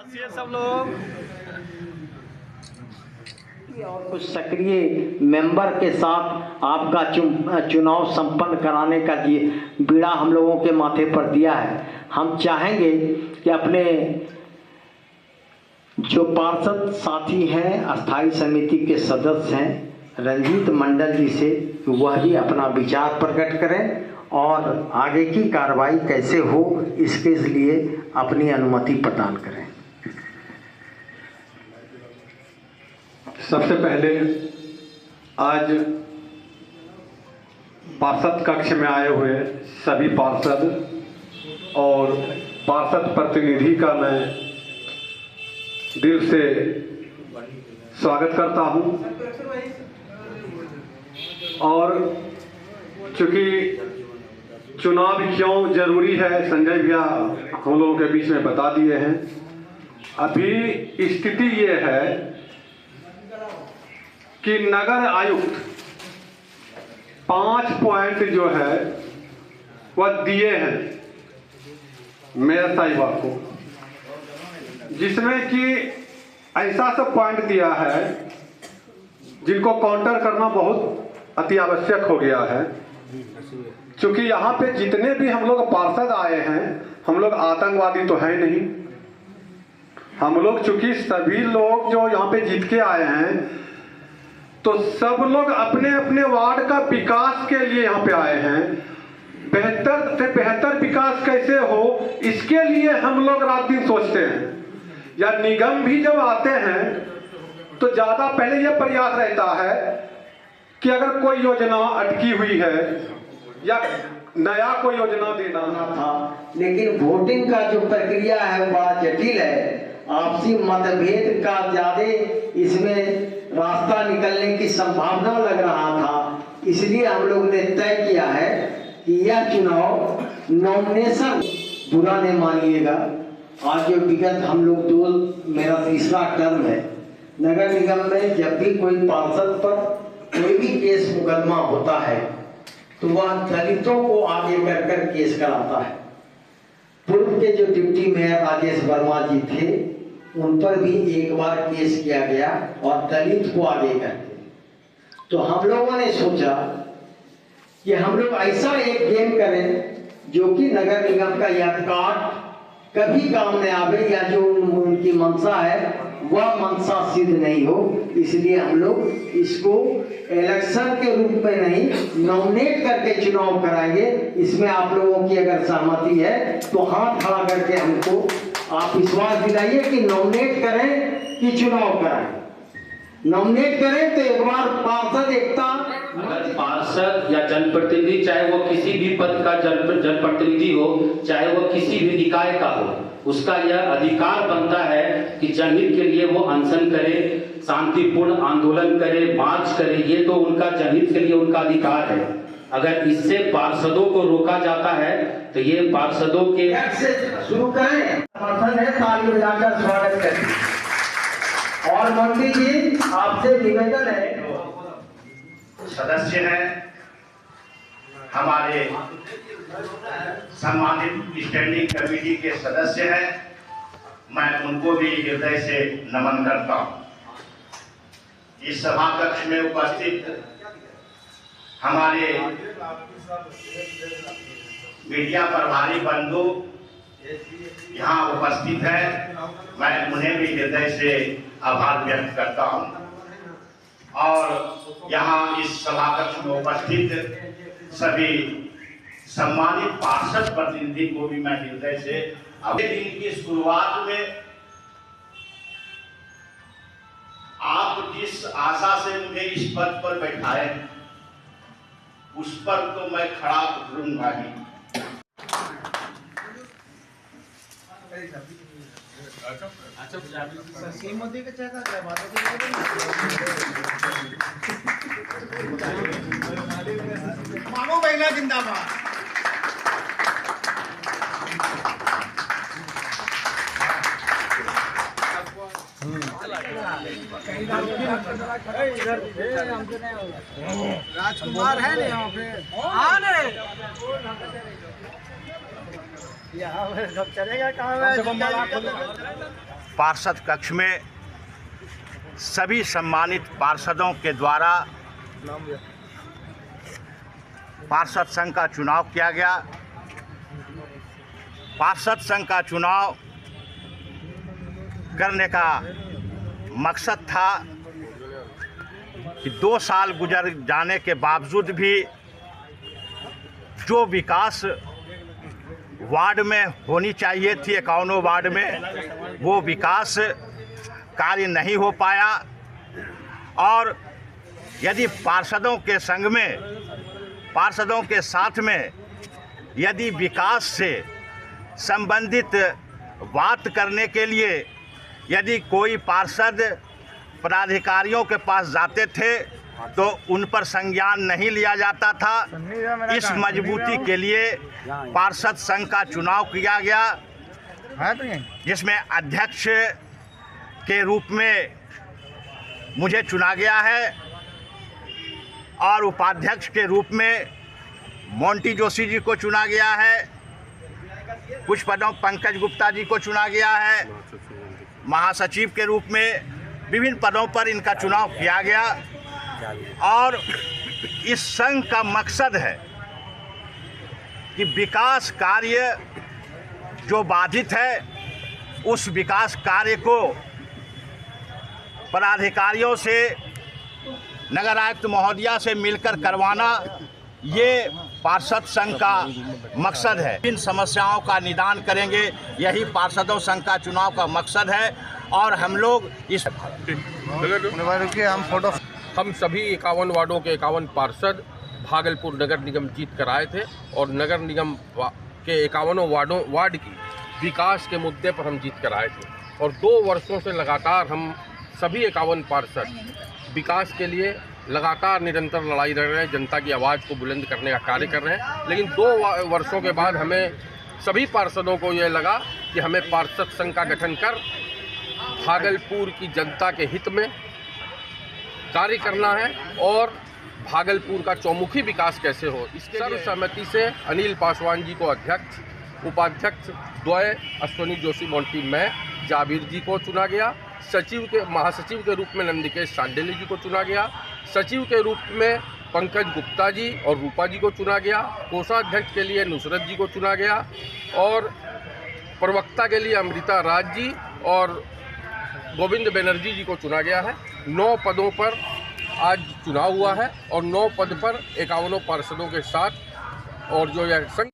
हंसिए सब लोग। और कुछ सक्रिय मेंबर के साथ आपका चुनाव संपन्न कराने का बीड़ा हम लोगों के माथे पर दिया है। हम चाहेंगे कि अपने जो पार्षद साथी हैं, अस्थाई समिति के सदस्य हैं, रंजीत मंडल जी से, वह भी अपना विचार प्रकट करें और आगे की कार्रवाई कैसे हो इसके लिए अपनी अनुमति प्रदान करें। सबसे पहले आज पार्षद कक्ष में आए हुए सभी पार्षद और पार्षद प्रतिनिधि का मैं दिल से स्वागत करता हूं। और चूंकि चुनाव क्यों जरूरी है संजय भैया हम लोगों के बीच में बता दिए हैं। अभी स्थिति ये है कि नगर आयुक्त 5 पॉइंट जो है वह दिए हैं मेयर साहिबा को, जिसमें कि ऐसा सब पॉइंट दिया है जिनको काउंटर करना बहुत अति आवश्यक हो गया है। क्योंकि यहाँ पे जितने भी हम लोग पार्षद आए हैं, हम लोग आतंकवादी तो है नहीं। हम लोग चूंकि सभी लोग जो यहाँ पे जीत के आए हैं तो सब लोग अपने अपने वार्ड का विकास के लिए यहाँ पे आए हैं। बेहतर से बेहतर विकास कैसे हो इसके लिए हम लोग रात दिन सोचते हैं। या निगम भी जब आते हैं तो ज्यादा पहले यह प्रयास रहता है कि अगर कोई योजना अटकी हुई है या नया कोई योजना देना था, लेकिन वोटिंग का जो प्रक्रिया है बड़ा जटिल है। आपसी मतभेद का ज्यादा इसमें रास्ता निकलने की संभावना लग रहा था। इसलिए हम लोग ने तय किया है कि यह चुनाव नॉमिनेशन बुरा नहीं मानिएगा। आज जो विगत हम लोग मेरा तीसरा टर्म है नगर निगम में, जब भी कोई पार्षद पर कोई भी केस मुकदमा होता है तो वह दलितों को आगे कर केस कराता है। पूर्व के जो डिप्टी मेयर राजेश वर्मा जी थे उन पर भी एक बार केस किया गया और दलित को आगे करते। तो हम लोगों ने सोचा कि हम लोग ऐसा एक गेम करें जो कि नगर निगम का या कार्ड कभी काम में आवे या जो उनकी मंशा है वह मंशा सिद्ध नहीं हो। इसलिए हम लोग इसको इलेक्शन के रूप में नहीं नॉमिनेट करके चुनाव कराएंगे। इसमें आप लोगों की अगर सहमति है तो हाथ खड़ा करके हमको आप विश्वास दिलाइए कि नॉमिनेट करें कि चुनाव कराएं। नॉमिनेट करें तो एक बार पार्षद एकता, अगर पार्षद या जनप्रतिनिधि चाहे वो किसी भी पद का जनप्रतिनिधि हो, चाहे वो किसी भी निकाय का हो, उसका यह अधिकार बनता है कि जनहित के लिए वो अनशन करे, शांतिपूर्ण आंदोलन करे, मार्च करे। ये तो उनका जनहित के लिए उनका अधिकार है। अगर इससे पार्षदों को रोका जाता है तो ये पार्षदों के शुरू करें। समर्थन है, ताली बजाकर स्वागत करें। और मंत्री जी आपसे निवेदन है, सदस्य हैं हमारे सम्मानित स्टैंडिंग कमेटी के सदस्य हैं, मैं उनको भी हृदय से नमन करता हूं। इस सभा कक्ष में उपस्थित हमारे मीडिया प्रभारी बंधु यहाँ उपस्थित हैं, मैं उन्हें भी हृदय से आभार व्यक्त करता हूं। और यहाँ इस सभा कक्ष में उपस्थित सभी सम्मानित पार्षद प्रतिनिधि को भी मैं हृदय से अगले दिन की शुरुआत में आप जिस आशा से मुझे इस पद पर बैठाए उस पर तो मैं खड़ा उतरूंगा ही। मामू बहना जिंदाबाद। राजकुमार है ना यहाँ पे? हाँ यहाँ सब चलेगा कहाँ? पार्षद कक्ष में सभी सम्मानित पार्षदों के द्वारा पार्षद संघ का चुनाव किया गया। पार्षद संघ का चुनाव करने का मकसद था कि 2 साल गुजर जाने के बावजूद भी जो विकास वार्ड में होनी चाहिए थी 51 वार्ड में, वो विकास कार्य नहीं हो पाया। और यदि पार्षदों के संग में, पार्षदों के साथ में यदि विकास से संबंधित बात करने के लिए यदि कोई पार्षद पदाधिकारियों के पास जाते थे तो उन पर संज्ञान नहीं लिया जाता था। इस मजबूती के लिए पार्षद संघ का चुनाव किया गया, जिसमें अध्यक्ष के रूप में मुझे चुना गया है और उपाध्यक्ष के रूप में मोंटी जोशी जी को चुना गया है। कुछ पदों पंकज गुप्ता जी को चुना गया है। महासचिव के रूप में विभिन्न पदों पर इनका चुनाव किया गया। और इस संघ का मकसद है कि विकास कार्य जो बाधित है उस विकास कार्य को पदाधिकारियों से, नगर आयुक्त महोदया से मिलकर करवाना, ये पार्षद संघ का मकसद है। इन समस्याओं का निदान करेंगे, यही पार्षदों संघ का चुनाव का मकसद है। और हम लोग इस हम सभी 51 वार्डों के 51 पार्षद भागलपुर नगर निगम जीत कर आए थे और नगर निगम के 51 वार्ड की विकास के मुद्दे पर हम जीत कर आए थे। और 2 वर्षों से लगातार हम सभी 51 पार्षद विकास के लिए लगातार निरंतर लड़ाई लड़ रहे हैं, जनता की आवाज़ को बुलंद करने का कार्य कर रहे हैं। लेकिन 2 वर्षों के बाद हमें सभी पार्षदों को ये लगा कि हमें पार्षद संघ का गठन कर भागलपुर की जनता के हित में कार्य करना है और भागलपुर का चौमुखी विकास कैसे हो, इसके सर्वसम्मति से अनिल पासवान जी को अध्यक्ष, उपाध्यक्ष द्वय अश्वनी जोशी मोंटी मैं जाबिर जी को चुना गया। सचिव के महासचिव के रूप में नंदिकेश सांडेली जी को चुना गया। सचिव के रूप में पंकज गुप्ता जी और रूपा जी को चुना गया। कोषाध्यक्ष के लिए नुसरत जी को चुना गया और प्रवक्ता के लिए अमृता राज जी और गोविंद बनर्जी जी को चुना गया है। 9 पदों पर आज चुनाव हुआ है और 9 पद पर 51 पार्षदों के साथ और जो यह संघ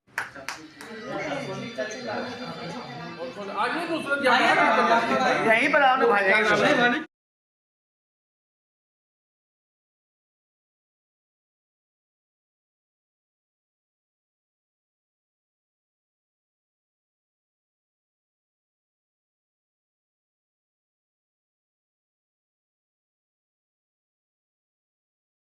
यहीं पर आओ ना भाई।